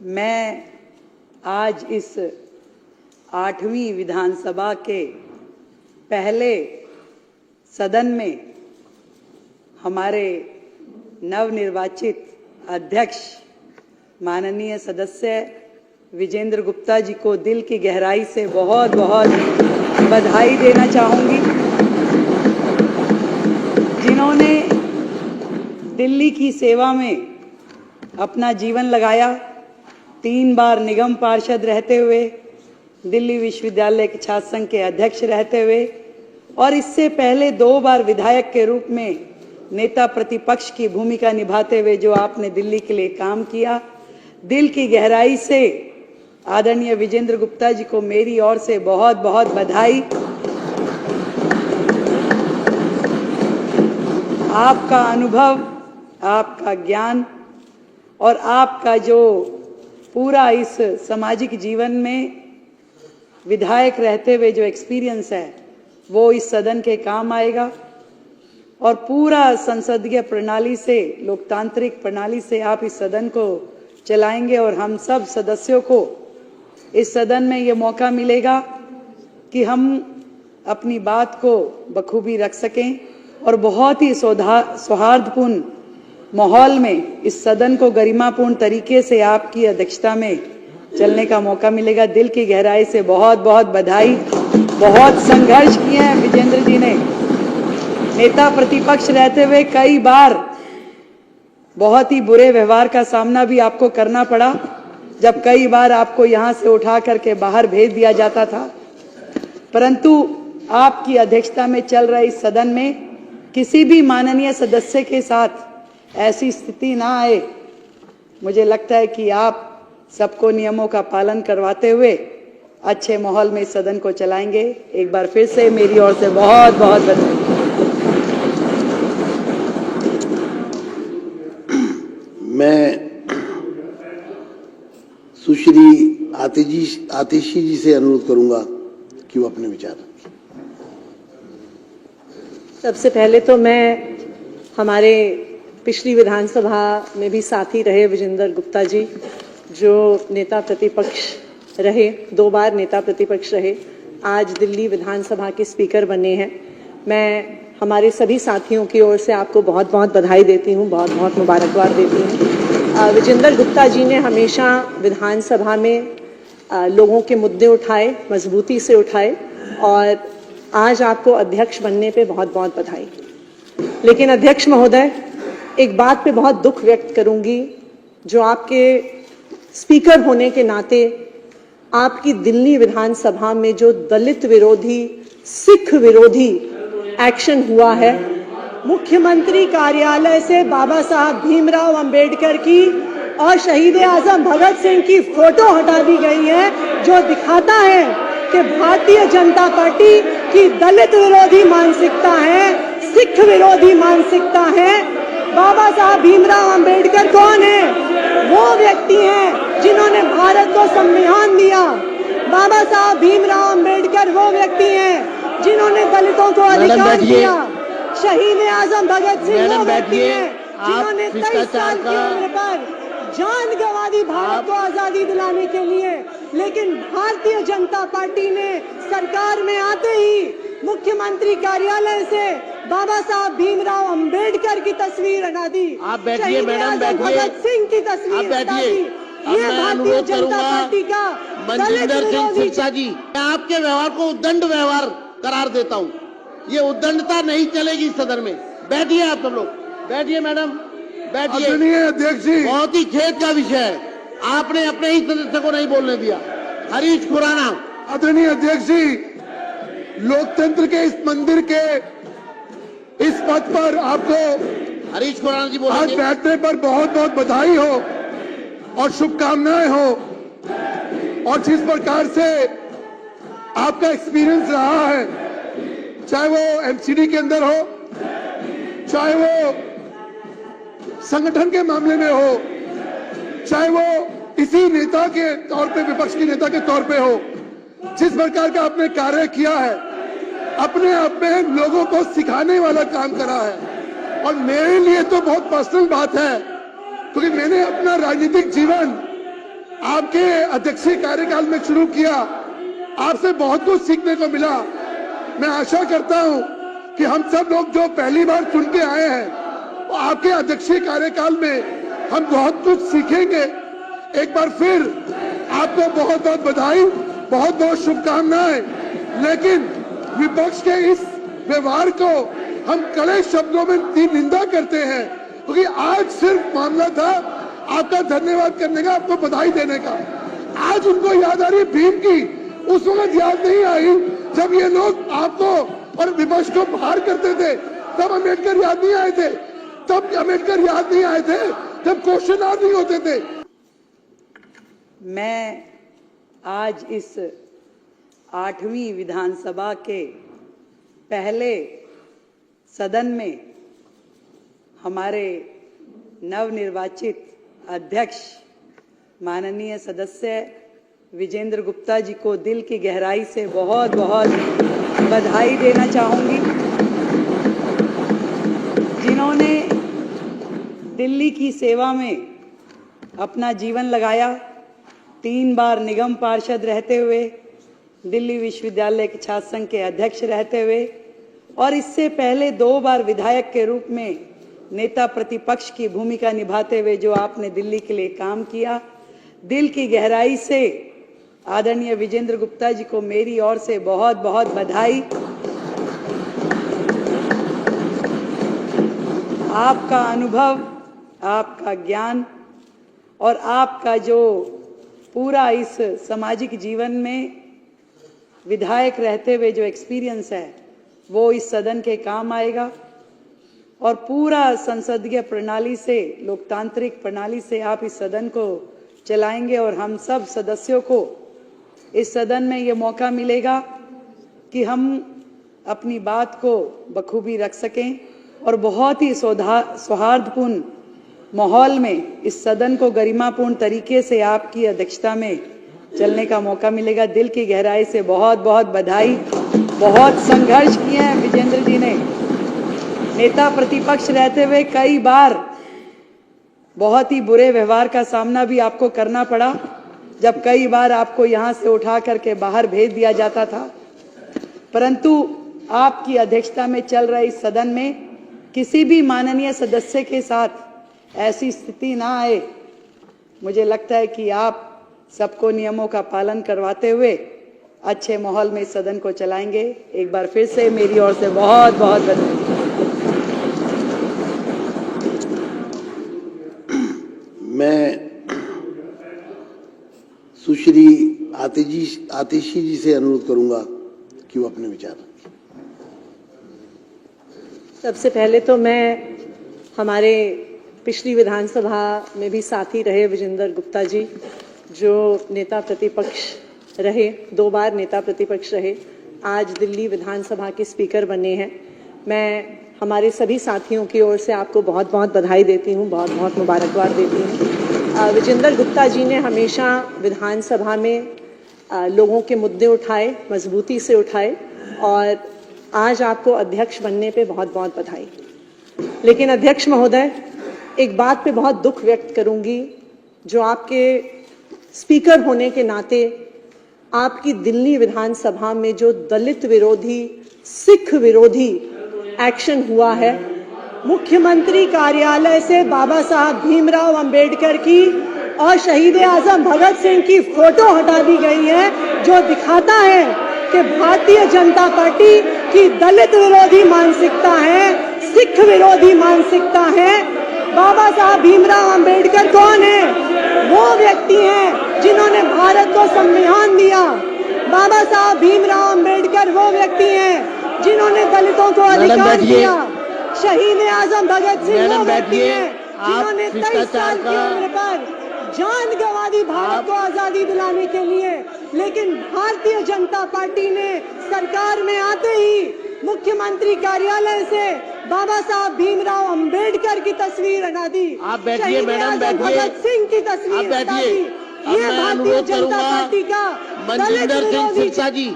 मैं आज इस 8वीं विधानसभा के पहले सदन में हमारे नवनिर्वाचित अध्यक्ष माननीय सदस्य विजेंद्र गुप्ता जी को दिल की गहराई से बहुत बहुत बधाई देना चाहूँगी, जिन्होंने दिल्ली की सेवा में अपना जीवन लगाया। 3 बार निगम पार्षद रहते हुए, दिल्ली विश्वविद्यालय के छात्र संघ के अध्यक्ष रहते हुए और इससे पहले 2 बार विधायक के रूप में नेता प्रतिपक्ष की भूमिका निभाते हुए जो आपने दिल्ली के लिए काम किया, दिल की गहराई से आदरणीय विजेंद्र गुप्ता जी को मेरी ओर से बहुत बहुत बधाई। आपका अनुभव, आपका ज्ञान और आपका जो पूरा इस सामाजिक जीवन में विधायक रहते हुए जो एक्सपीरियंस है वो इस सदन के काम आएगा और पूरा संसदीय प्रणाली से, लोकतांत्रिक प्रणाली से आप इस सदन को चलाएंगे और हम सब सदस्यों को इस सदन में ये मौका मिलेगा कि हम अपनी बात को बखूबी रख सकें और बहुत ही सौहार्दपूर्ण माहौल में इस सदन को गरिमापूर्ण तरीके से आपकी अध्यक्षता में चलने का मौका मिलेगा। दिल की गहराई से बहुत बहुत बधाई। बहुत संघर्ष किए हैं विजेंद्र जी ने, नेता प्रतिपक्ष रहते हुए कई बार बहुत ही बुरे व्यवहार का सामना भी आपको करना पड़ा, जब कई बार आपको यहां से उठा करके बाहर भेज दिया जाता था, परंतु आपकी अध्यक्षता में चल रहे इस सदन में किसी भी माननीय सदस्य के साथ ऐसी स्थिति ना आए। मुझे लगता है कि आप सबको नियमों का पालन करवाते हुए अच्छे माहौल में इस सदन को चलाएंगे। एक बार फिर से मेरी ओर से बहुत बहुत बधाई। मैं सुश्री आतिशी जी से अनुरोध करूंगा कि वो अपने विचार रखें। सबसे पहले तो मैं हमारे पिछली विधानसभा में भी साथी रहे विजेंद्र गुप्ता जी, जो नेता प्रतिपक्ष रहे, 2 बार नेता प्रतिपक्ष रहे, आज दिल्ली विधानसभा के स्पीकर बने हैं। मैं हमारे सभी साथियों की ओर से आपको बहुत बहुत बधाई देती हूँ, बहुत बहुत मुबारकबाद देती हूँ। विजेंद्र गुप्ता जी ने हमेशा विधानसभा में लोगों के मुद्दे उठाए, मजबूती से उठाए और आज आपको अध्यक्ष बनने पे बहुत बहुत बधाई। लेकिन अध्यक्ष महोदय, एक बात पे बहुत दुख व्यक्त करूंगी, जो आपके स्पीकर होने के नाते आपकी दिल्ली विधानसभा में जो दलित विरोधी, सिख विरोधी एक्शन हुआ है, मुख्यमंत्री कार्यालय से बाबा साहब भीमराव अंबेडकर की और शहीद आजम भगत सिंह की फोटो हटा दी गई है, जो दिखाता है कि भारतीय जनता पार्टी की दलित विरोधी मानसिकता है, सिख विरोधी मानसिकता है। बाबा साहब भीमराव अंबेडकर कौन है? वो व्यक्ति हैं जिन्होंने भारत को संविधान दिया। बाबा साहब भीमराव अंबेडकर वो व्यक्ति हैं जिन्होंने दलितों को अधिकार दिया। शहीद आजम भगत सिंह वो व्यक्ति हैं जिन्होंने 23 साल की उम्र पर जान गंवा दी भारत को आजादी दिलाने के लिए। लेकिन भारतीय जनता पार्टी ने सरकार में आते ही मुख्यमंत्री कार्यालय से बाबा साहब भीमराव अंबेडकर की तस्वीर हटा दी। आप बैठिए मैडम, बैठिए। भगत सिंह की तस्वीर हटा दी। ये भारतीय जनता पार्टी का मनजिंदर सिंह सिरसा जी, मैं आपके व्यवहार को उद्दंड व्यवहार करार देता हूँ। ये उद्दंडता नहीं चलेगी सदन में। बैठिए आप सब लोग, बैठिए मैडम, बैठिए। अध्यक्ष जी, बहुत ही खेद का विषय है, आपने अपने ही सदस्य को नहीं बोलने दिया। हरीश खुराना। आदरणीय अध्यक्ष जी, लोकतंत्र के इस मंदिर के इस पद पर आपको हरीश खुराना जी आज बोलेंगे। बैठने पर बहुत बहुत बधाई हो और शुभकामनाएं हो। और जिस प्रकार से आपका एक्सपीरियंस रहा है, चाहे वो एमसीडी के अंदर हो, चाहे वो संगठन के मामले में हो, चाहे वो इसी नेता के तौर पे, विपक्ष के नेता के तौर पे हो, जिस प्रकार का आपने कार्य किया है, अपने आप में लोगों को सिखाने वाला काम करा है। और मेरे लिए तो बहुत पर्सनल बात है, क्योंकि मैंने अपना राजनीतिक जीवन आपके अध्यक्षीय कार्यकाल में शुरू किया, आपसे बहुत कुछ सीखने को मिला। मैं आशा करता हूं कि हम सब लोग जो पहली बार चुन के आए हैं, वो आपके अध्यक्षीय कार्यकाल में हम बहुत कुछ सीखेंगे। एक बार फिर आपको बहुत बहुत बधाई, बहुत बहुत शुभकामनाएं। लेकिन विपक्ष के इस व्यवहार को हम कड़े शब्दों में निंदा करते हैं, क्योंकि आज सिर्फ मामला था आपका धन्यवाद करने का, आपको बधाई देने का। आज उनको याद आ रही है भीम की, उस वक्त याद नहीं आई जब ये लोग आपको और विपक्ष को बाहर करते थे, तब अम्बेडकर याद नहीं आए थे। तब अम्बेडकर याद नहीं आए थे जब क्वेश्चन आवर नहीं होते थे। मैं आज इस 8वीं विधानसभा के पहले सदन में हमारे नवनिर्वाचित अध्यक्ष माननीय सदस्य विजेंद्र गुप्ता जी को दिल की गहराई से बहुत बहुत बधाई देना चाहूंगी, जिन्होंने दिल्ली की सेवा में अपना जीवन लगाया। 3 बार निगम पार्षद रहते हुए, दिल्ली विश्वविद्यालय के छात्र संघ के अध्यक्ष रहते हुए और इससे पहले 2 बार विधायक के रूप में नेता प्रतिपक्ष की भूमिका निभाते हुए जो आपने दिल्ली के लिए काम किया, दिल की गहराई से आदरणीय विजेंद्र गुप्ता जी को मेरी ओर से बहुत बहुत बधाई। आपका अनुभव, आपका ज्ञान और आपका जो पूरा इस सामाजिक जीवन में विधायक रहते हुए जो एक्सपीरियंस है, वो इस सदन के काम आएगा और पूरा संसदीय प्रणाली से, लोकतांत्रिक प्रणाली से आप इस सदन को चलाएंगे और हम सब सदस्यों को इस सदन में ये मौका मिलेगा कि हम अपनी बात को बखूबी रख सकें और बहुत ही सौहार्दपूर्ण माहौल में इस सदन को गरिमापूर्ण तरीके से आपकी अध्यक्षता में चलने का मौका मिलेगा। दिल की गहराई से बहुत बहुत बधाई। बहुत संघर्ष किए हैं विजेंद्र जी ने, नेता प्रतिपक्ष रहते हुए कई बार बहुत ही बुरे व्यवहार का सामना भी आपको करना पड़ा, जब कई बार आपको यहां से उठा करके बाहर भेज दिया जाता था। परंतु आपकी अध्यक्षता में चल रहे इस सदन में किसी भी माननीय सदस्य के साथ ऐसी स्थिति ना आए। मुझे लगता है कि आप सबको नियमों का पालन करवाते हुए अच्छे माहौल में इस सदन को चलाएंगे। एक बार फिर से मेरी ओर से बहुत बहुत बधाई। मैं सुश्री आतिशी जी से अनुरोध करूंगा कि वो अपने विचार रखें। सबसे पहले तो मैं हमारे पिछली विधानसभा में भी साथी रहे विजेंद्र गुप्ता जी, जो नेता प्रतिपक्ष रहे, 2 बार नेता प्रतिपक्ष रहे, आज दिल्ली विधानसभा के स्पीकर बने हैं। मैं हमारे सभी साथियों की ओर से आपको बहुत बहुत बधाई देती हूँ, बहुत बहुत मुबारकबाद देती हूँ। विजेंद्र गुप्ता जी ने हमेशा विधानसभा में लोगों के मुद्दे उठाए, मजबूती से उठाए और आज आपको अध्यक्ष बनने पे बहुत बहुत बधाई। लेकिन अध्यक्ष महोदय, एक बात पे बहुत दुख व्यक्त करूंगी, जो आपके स्पीकर होने के नाते आपकी दिल्ली विधानसभा में जो दलित विरोधी, सिख विरोधी एक्शन हुआ है, मुख्यमंत्री कार्यालय से बाबा साहब भीमराव अंबेडकर की और शहीद आजम भगत सिंह की फोटो हटा दी गई है, जो दिखाता है कि भारतीय जनता पार्टी की दलित विरोधी मानसिकता है, सिख विरोधी मानसिकता है। बाबा साहब भीमराव अंबेडकर कौन है? वो व्यक्ति हैं जिन्होंने भारत को संविधान दिया। बाबा साहब भीमराव अंबेडकर वो व्यक्ति हैं जिन्होंने दलितों को अधिकार दिया। शहीद आजम भगत सिंह वो व्यक्ति हैं जिन्होंने 23 साल की उम्र पर जान गंवा दी भारत को आजादी दिलाने के लिए। लेकिन भारतीय जनता पार्टी ने सरकार में आते ही मुख्यमंत्री कार्यालय से बाबा साहब भीमराव अंबेडकर की तस्वीर हटा दी। आप बैठिए मैडम, बैठिए। भगत सिंह की तस्वीर हटा दी। ये भारतीय जनता पार्टी का मनजिंदर सिंह सिरसा जी